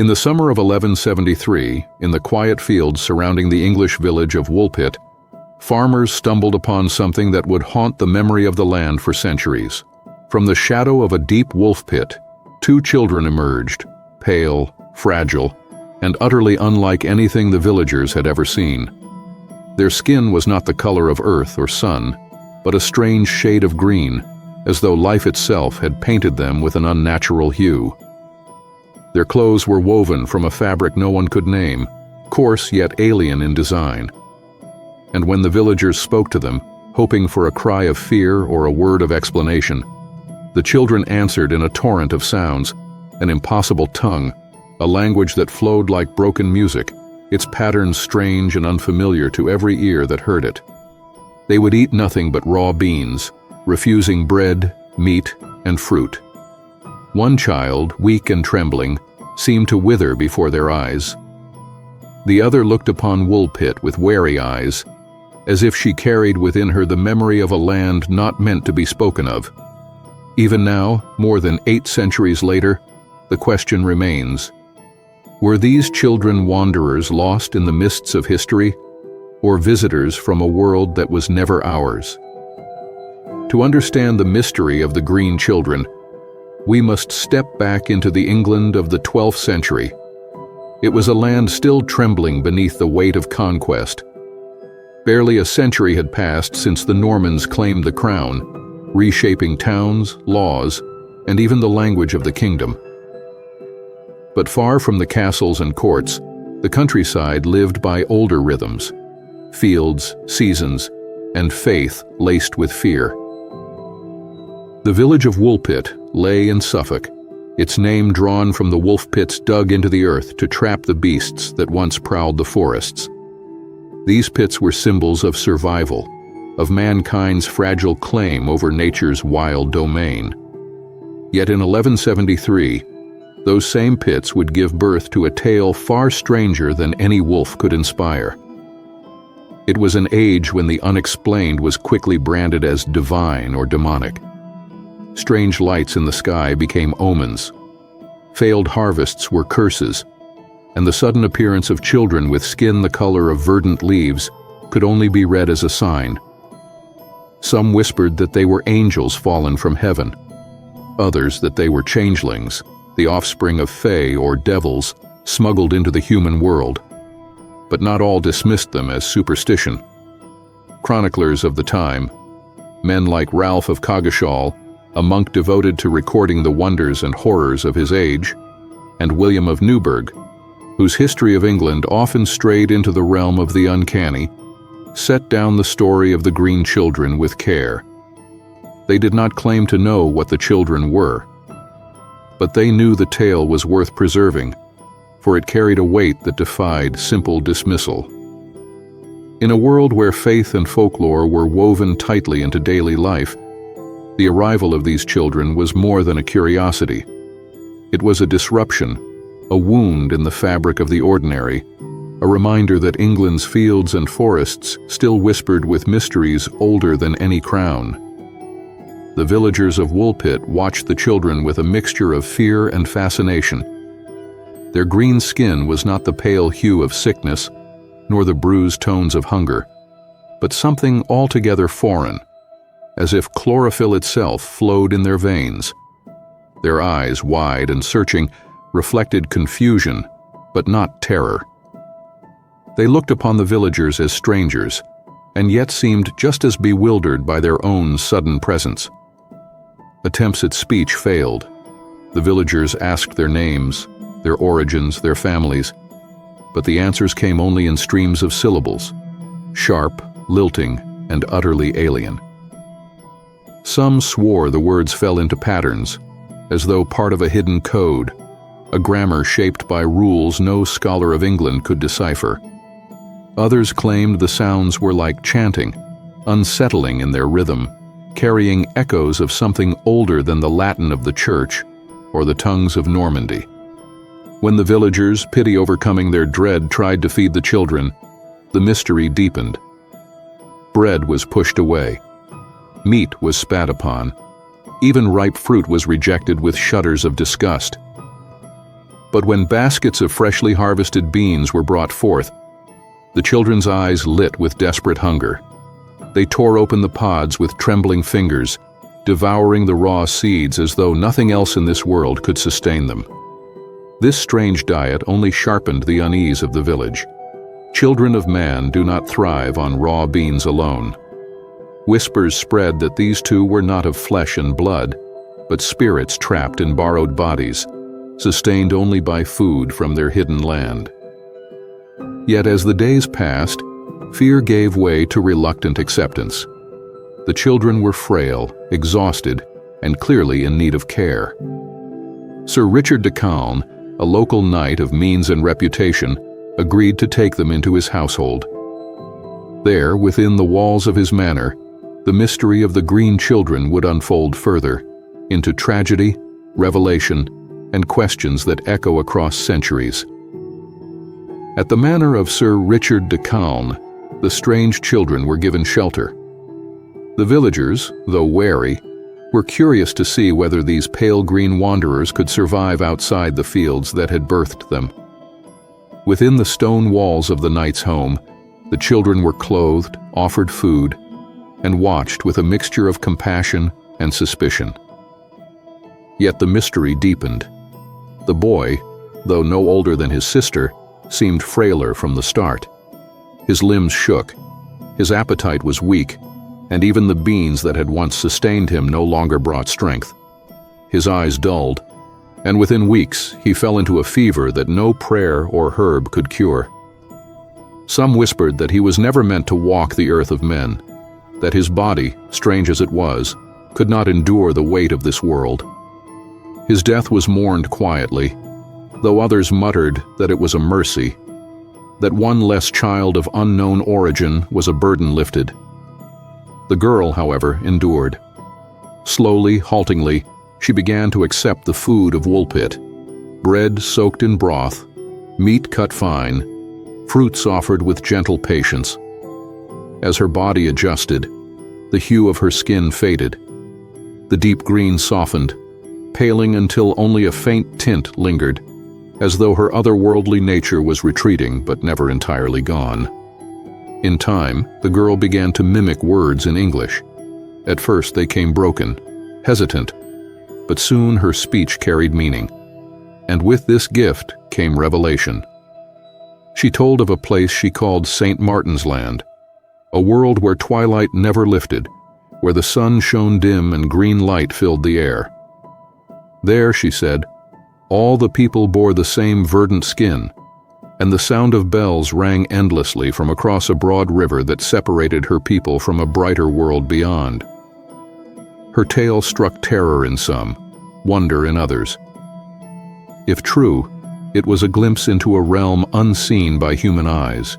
In the summer of 1173, in the quiet fields surrounding the English village of Woolpit, farmers stumbled upon something that would haunt the memory of the land for centuries. From the shadow of a deep wolf pit, two children emerged, pale, fragile, and utterly unlike anything the villagers had ever seen. Their skin was not the color of earth or sun, but a strange shade of green, as though life itself had painted them with an unnatural hue. Their clothes were woven from a fabric no one could name, coarse yet alien in design. And when the villagers spoke to them, hoping for a cry of fear or a word of explanation, the children answered in a torrent of sounds, an impossible tongue, a language that flowed like broken music, its patterns strange and unfamiliar to every ear that heard it. They would eat nothing but raw beans, refusing bread, meat, and fruit. One child, weak and trembling, seemed to wither before their eyes. The other looked upon Woolpit with wary eyes, as if she carried within her the memory of a land not meant to be spoken of. Even now, more than 8 centuries later, the question remains: were these children wanderers lost in the mists of history, or visitors from a world that was never ours? To understand the mystery of the Green Children, we must step back into the England of the 12th century. It was a land still trembling beneath the weight of conquest. Barely a century had passed since the Normans claimed the crown, reshaping towns, laws, and even the language of the kingdom. But far from the castles and courts, the countryside lived by older rhythms: fields, seasons, and faith laced with fear. The village of Woolpit lay in Suffolk, its name drawn from the wolf pits dug into the earth to trap the beasts that once prowled the forests. These pits were symbols of survival, of mankind's fragile claim over nature's wild domain. Yet in 1173, those same pits would give birth to a tale far stranger than any wolf could inspire. It was an age when the unexplained was quickly branded as divine or demonic. Strange lights in the sky became omens. Failed harvests were curses, and the sudden appearance of children with skin the color of verdant leaves could only be read as a sign. Some whispered that they were angels fallen from heaven, others that they were changelings, the offspring of fae or devils smuggled into the human world. But not all dismissed them as superstition. Chroniclers of the time, men like Ralph of Coggeshall, a monk devoted to recording the wonders and horrors of his age, and William of Newburgh, whose history of England often strayed into the realm of the uncanny, set down the story of the Green Children with care. They did not claim to know what the children were, but they knew the tale was worth preserving, for it carried a weight that defied simple dismissal. In a world where faith and folklore were woven tightly into daily life, the arrival of these children was more than a curiosity. It was a disruption, a wound in the fabric of the ordinary, a reminder that England's fields and forests still whispered with mysteries older than any crown. The villagers of Woolpit watched the children with a mixture of fear and fascination. Their green skin was not the pale hue of sickness, nor the bruised tones of hunger, but something altogether foreign, as if chlorophyll itself flowed in their veins. Their eyes, wide and searching, reflected confusion, but not terror. They looked upon the villagers as strangers, and yet seemed just as bewildered by their own sudden presence. Attempts at speech failed. The villagers asked their names, their origins, their families, but the answers came only in streams of syllables, sharp, lilting, and utterly alien. Some swore the words fell into patterns, as though part of a hidden code, a grammar shaped by rules no scholar of England could decipher. Others claimed the sounds were like chanting, unsettling in their rhythm, carrying echoes of something older than the Latin of the Church or the tongues of Normandy. When the villagers, pity overcoming their dread, tried to feed the children, the mystery deepened. Bread was pushed away. Meat was spat upon. Even ripe fruit was rejected with shudders of disgust. But when baskets of freshly harvested beans were brought forth, the children's eyes lit with desperate hunger. They tore open the pods with trembling fingers, devouring the raw seeds as though nothing else in this world could sustain them. This strange diet only sharpened the unease of the village. Children of man do not thrive on raw beans alone. Whispers spread that these two were not of flesh and blood, but spirits trapped in borrowed bodies, sustained only by food from their hidden land. Yet as the days passed, fear gave way to reluctant acceptance. The children were frail, exhausted, and clearly in need of care. Sir Richard de Calne, a local knight of means and reputation, agreed to take them into his household. There, within the walls of his manor, the mystery of the green children would unfold further, into tragedy, revelation, and questions that echo across centuries. At the manor of Sir Richard de Calne, the strange children were given shelter. The villagers, though wary, were curious to see whether these pale green wanderers could survive outside the fields that had birthed them. Within the stone walls of the knight's home, the children were clothed, offered food, and watched with a mixture of compassion and suspicion. Yet the mystery deepened. The boy, though no older than his sister, seemed frailer from the start. His limbs shook, his appetite was weak, and even the beans that had once sustained him no longer brought strength. His eyes dulled, and within weeks he fell into a fever that no prayer or herb could cure. Some whispered that he was never meant to walk the earth of men, that his body, strange as it was, could not endure the weight of this world. His death was mourned quietly, though others muttered that it was a mercy, that one less child of unknown origin was a burden lifted. The girl, however, endured. Slowly, haltingly, she began to accept the food of Woolpit: bread soaked in broth, meat cut fine, fruits offered with gentle patience. As her body adjusted, the hue of her skin faded. The deep green softened, paling until only a faint tint lingered, as though her otherworldly nature was retreating but never entirely gone. In time, the girl began to mimic words in English. At first they came broken, hesitant, but soon her speech carried meaning. And with this gift came revelation. She told of a place she called St. Martin's Land, a world where twilight never lifted, where the sun shone dim and green light filled the air. There, she said, all the people bore the same verdant skin, and the sound of bells rang endlessly from across a broad river that separated her people from a brighter world beyond. Her tale struck terror in some, wonder in others. If true, it was a glimpse into a realm unseen by human eyes.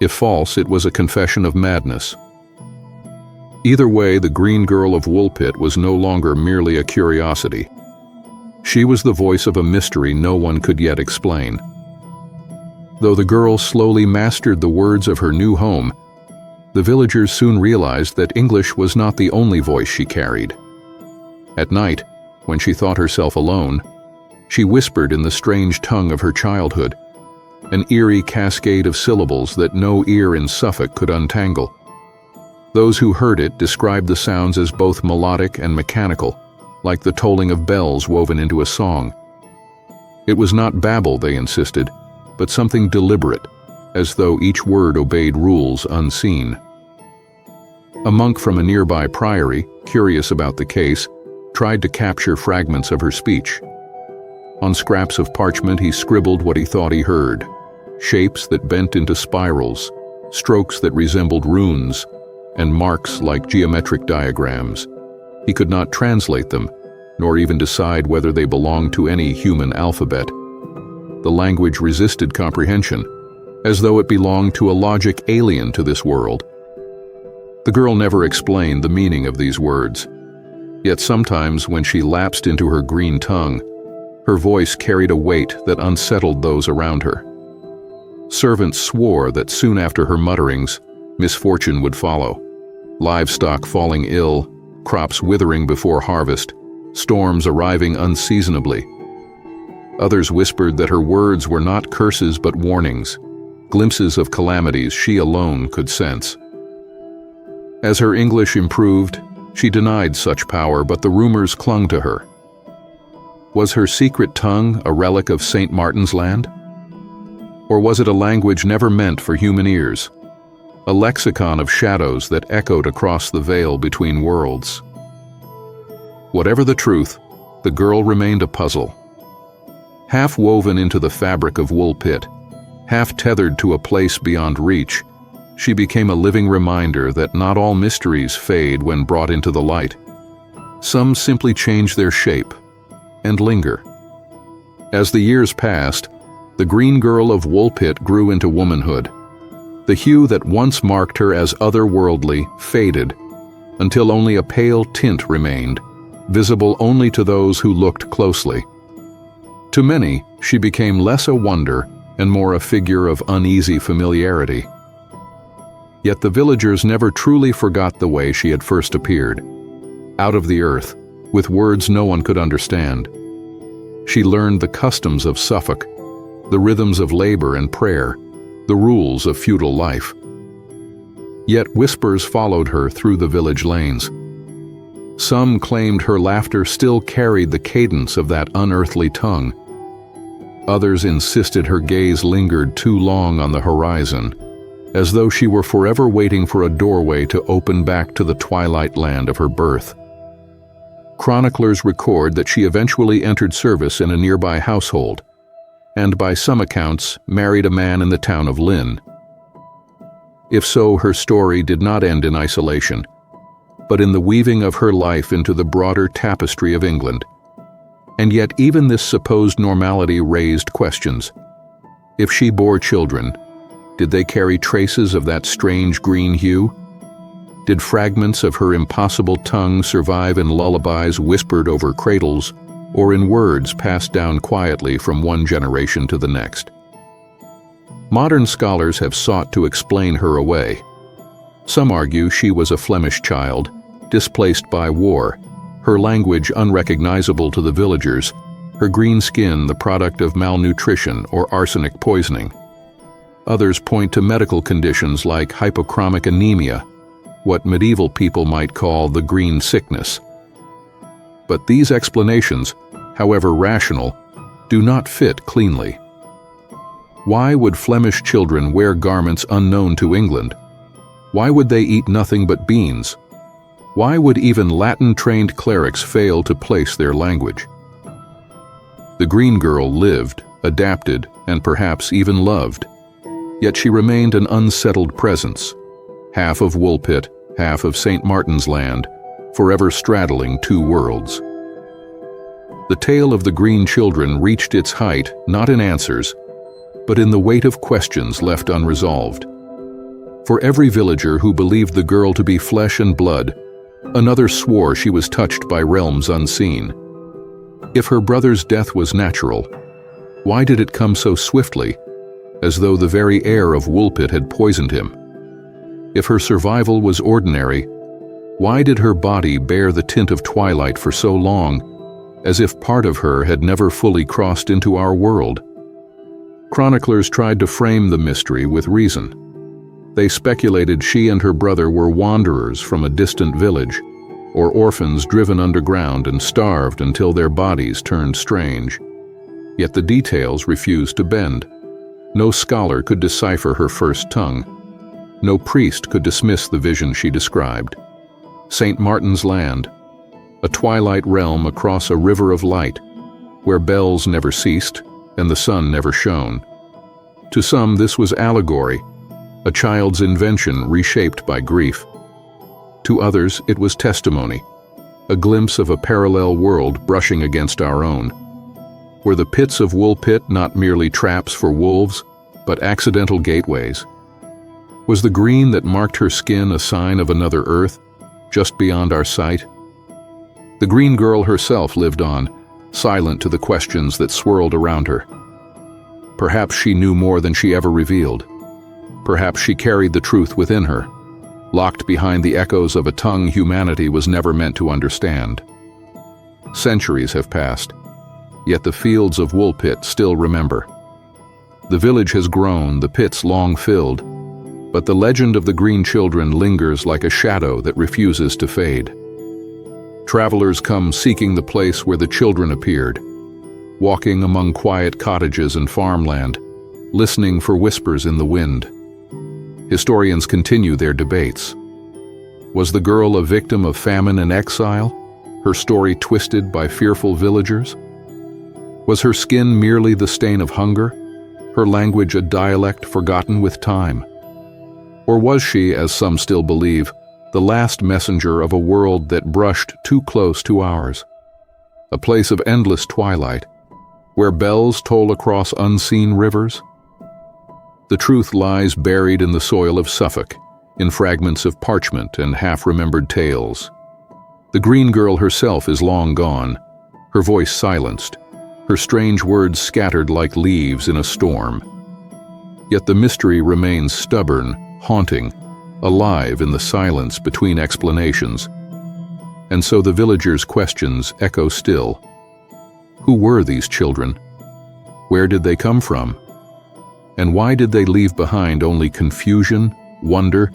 If false, it was a confession of madness. Either way, the green girl of Woolpit was no longer merely a curiosity. She was the voice of a mystery no one could yet explain. Though the girl slowly mastered the words of her new home, the villagers soon realized that English was not the only voice she carried. At night, when she thought herself alone, she whispered in the strange tongue of her childhood, an eerie cascade of syllables that no ear in Suffolk could untangle. Those who heard it described the sounds as both melodic and mechanical, like the tolling of bells woven into a song. It was not babble, they insisted, but something deliberate, as though each word obeyed rules unseen. A monk from a nearby priory, curious about the case, tried to capture fragments of her speech. On scraps of parchment he scribbled what he thought he heard: shapes that bent into spirals, strokes that resembled runes, and marks like geometric diagrams. He could not translate them, nor even decide whether they belonged to any human alphabet. The language resisted comprehension, as though it belonged to a logic alien to this world. The girl never explained the meaning of these words, yet sometimes when she lapsed into her green tongue, her voice carried a weight that unsettled those around her. Servants swore that soon after her mutterings, misfortune would follow: livestock falling ill, crops withering before harvest, storms arriving unseasonably. Others whispered that her words were not curses but warnings, glimpses of calamities she alone could sense. As her English improved, she denied such power, but the rumors clung to her. Was her secret tongue a relic of St. Martin's Land? Or was it a language never meant for human ears? A lexicon of shadows that echoed across the veil between worlds? Whatever the truth, the girl remained a puzzle. Half woven into the fabric of Woolpit, half tethered to a place beyond reach, she became a living reminder that not all mysteries fade when brought into the light. Some simply change their shape and linger. As the years passed, the green girl of Woolpit grew into womanhood. The hue that once marked her as otherworldly faded, until only a pale tint remained, visible only to those who looked closely. To many, she became less a wonder and more a figure of uneasy familiarity. Yet the villagers never truly forgot the way she had first appeared. Out of the earth, with words no one could understand. She learned the customs of Suffolk, the rhythms of labor and prayer, the rules of feudal life. Yet whispers followed her through the village lanes. Some claimed her laughter still carried the cadence of that unearthly tongue. Others insisted her gaze lingered too long on the horizon, as though she were forever waiting for a doorway to open back to the twilight land of her birth. Chroniclers record that she eventually entered service in a nearby household, and by some accounts married a man in the town of Lynn. If so, her story did not end in isolation, but in the weaving of her life into the broader tapestry of England. And yet even this supposed normality raised questions. If she bore children, did they carry traces of that strange green hue? Did fragments of her impossible tongue survive in lullabies whispered over cradles, or in words passed down quietly from one generation to the next? Modern scholars have sought to explain her away. Some argue she was a Flemish child, displaced by war, her language unrecognizable to the villagers, her green skin the product of malnutrition or arsenic poisoning. Others point to medical conditions like hypochromic anemia, what medieval people might call the green sickness. But these explanations, however rational, do not fit cleanly. Why would Flemish children wear garments unknown to England? Why would they eat nothing but beans? Why would even Latin-trained clerics fail to place their language? The green girl lived, adapted, and perhaps even loved. Yet she remained an unsettled presence, half of Woolpit, half of St. Martin's Land, forever straddling two worlds. The tale of the green children reached its height not in answers, but in the weight of questions left unresolved. For every villager who believed the girl to be flesh and blood, another swore she was touched by realms unseen. If her brother's death was natural, why did it come so swiftly, as though the very air of Woolpit had poisoned him? If her survival was ordinary, why did her body bear the tint of twilight for so long, as if part of her had never fully crossed into our world? Chroniclers tried to frame the mystery with reason. They speculated she and her brother were wanderers from a distant village, or orphans driven underground and starved until their bodies turned strange. Yet the details refused to bend. No scholar could decipher her first tongue. No priest could dismiss the vision she described. St. Martin's Land, a twilight realm across a river of light, where bells never ceased and the sun never shone. To some, this was allegory, a child's invention reshaped by grief. To others, it was testimony, a glimpse of a parallel world brushing against our own. Were the pits of Woolpit not merely traps for wolves, but accidental gateways? Was the green that marked her skin a sign of another earth, just beyond our sight? The green girl herself lived on, silent to the questions that swirled around her. Perhaps she knew more than she ever revealed. Perhaps she carried the truth within her, locked behind the echoes of a tongue humanity was never meant to understand. Centuries have passed, yet the fields of Woolpit still remember. The village has grown, the pits long filled, but the legend of the green children lingers like a shadow that refuses to fade. Travelers come seeking the place where the children appeared, walking among quiet cottages and farmland, listening for whispers in the wind. Historians continue their debates. Was the girl a victim of famine and exile, her story twisted by fearful villagers? Was her skin merely the stain of hunger, her language a dialect forgotten with time? Or was she, as some still believe, the last messenger of a world that brushed too close to ours? A place of endless twilight, where bells toll across unseen rivers? The truth lies buried in the soil of Suffolk, in fragments of parchment and half-remembered tales. The green girl herself is long gone, her voice silenced, her strange words scattered like leaves in a storm. Yet the mystery remains stubborn, haunting, alive in the silence between explanations. And so the villagers' questions echo still. Who were these children? Where did they come from? And why did they leave behind only confusion, wonder,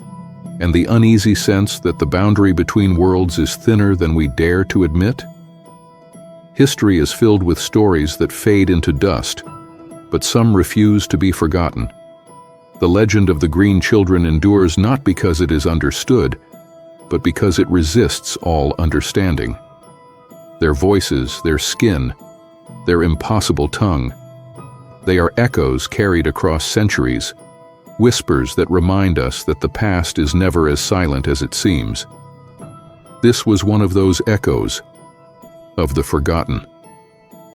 and the uneasy sense that the boundary between worlds is thinner than we dare to admit? History is filled with stories that fade into dust, but some refuse to be forgotten. The legend of the green children endures not because it is understood, but because it resists all understanding. Their voices, their skin, their impossible tongue, they are echoes carried across centuries, whispers that remind us that the past is never as silent as it seems. This was one of those echoes of the forgotten.